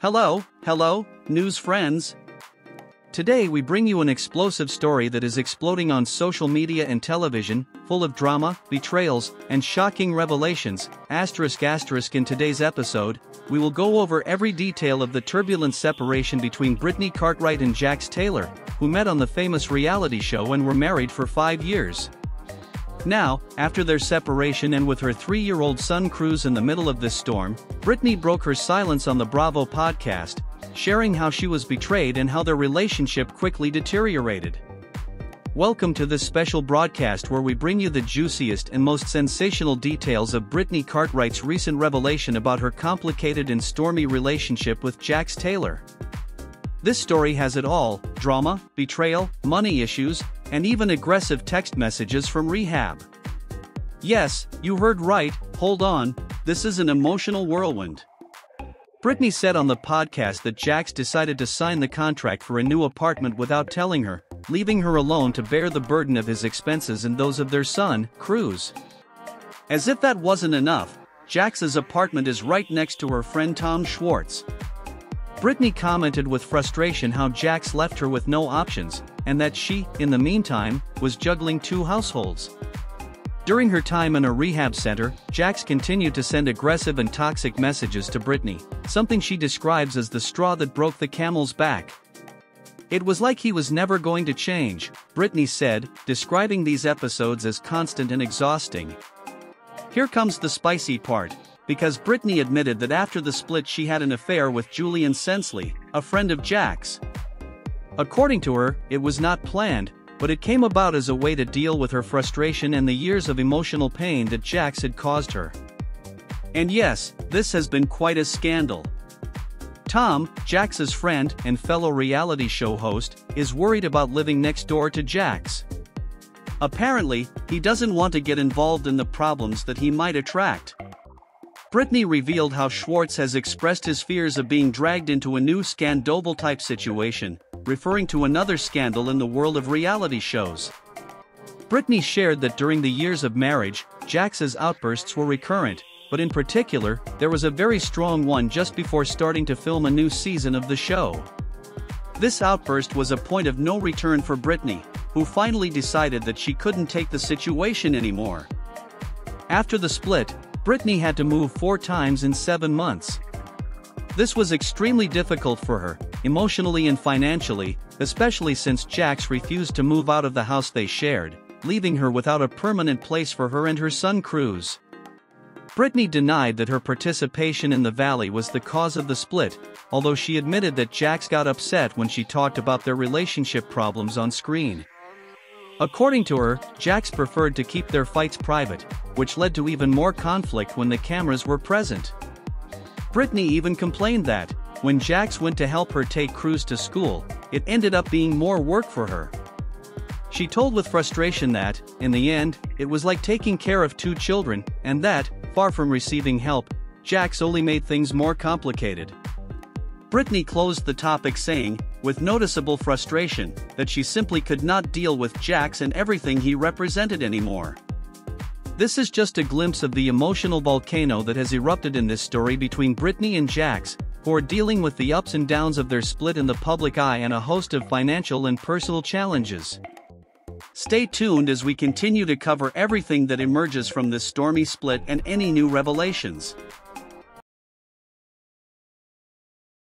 Hello, news friends. Today we bring you an explosive story that is exploding on social media and television, full of drama, betrayals, and shocking revelations. In today's episode, we will go over every detail of the turbulent separation between Brittany Cartwright and Jax Taylor, who met on the famous reality show and were married for 5 years. Now, after their separation and with her 3-year-old son Cruz in the middle of this storm, Brittany broke her silence on the Bravo podcast, sharing how she was betrayed and how their relationship quickly deteriorated. Welcome to this special broadcast where we bring you the juiciest and most sensational details of Brittany Cartwright's recent revelation about her complicated and stormy relationship with Jax Taylor. This story has it all: drama, betrayal, money issues, and even aggressive text messages from Rehab. Yes, you heard right, hold on, this is an emotional whirlwind. Brittany said on the podcast that Jax decided to sign the contract for a new apartment without telling her, leaving her alone to bear the burden of his expenses and those of their son, Cruz. As if that wasn't enough, Jax's apartment is right next to her friend Tom Schwartz. Brittany commented with frustration how Jax left her with no options, and that she, in the meantime, was juggling 2 households. During her time in a rehab center, Jax continued to send aggressive and toxic messages to Brittany, something she describes as the straw that broke the camel's back. It was like he was never going to change, Brittany said, describing these episodes as constant and exhausting. Here comes the spicy part, because Brittany admitted that after the split she had an affair with Julian Sensley, a friend of Jax. According to her, it was not planned, but it came about as a way to deal with her frustration and the years of emotional pain that Jax had caused her. And yes, this has been quite a scandal. Tom, Jax's friend and fellow reality show host, is worried about living next door to Jax. Apparently, he doesn't want to get involved in the problems that he might attract. Brittany revealed how Schwartz has expressed his fears of being dragged into a new Scandoval-type situation, referring to another scandal in the world of reality shows. Brittany shared that during the years of marriage, Jax's outbursts were recurrent, but in particular, there was a very strong one just before starting to film a new season of the show. This outburst was a point of no return for Brittany, who finally decided that she couldn't take the situation anymore. After the split, Brittany had to move 4 times in 7 months. This was extremely difficult for her, emotionally and financially, especially since Jax refused to move out of the house they shared, leaving her without a permanent place for her and her son Cruz. Brittany denied that her participation in the Valley was the cause of the split, although she admitted that Jax got upset when she talked about their relationship problems on screen. According to her, Jax preferred to keep their fights private, which led to even more conflict when the cameras were present. Brittany even complained that, when Jax went to help her take Cruz to school, it ended up being more work for her. She told with frustration that, in the end, it was like taking care of 2 children, and that, far from receiving help, Jax only made things more complicated. Brittany closed the topic saying, with noticeable frustration, that she simply could not deal with Jax and everything he represented anymore. This is just a glimpse of the emotional volcano that has erupted in this story between Brittany and Jax, who are dealing with the ups and downs of their split in the public eye and a host of financial and personal challenges. Stay tuned as we continue to cover everything that emerges from this stormy split and any new revelations.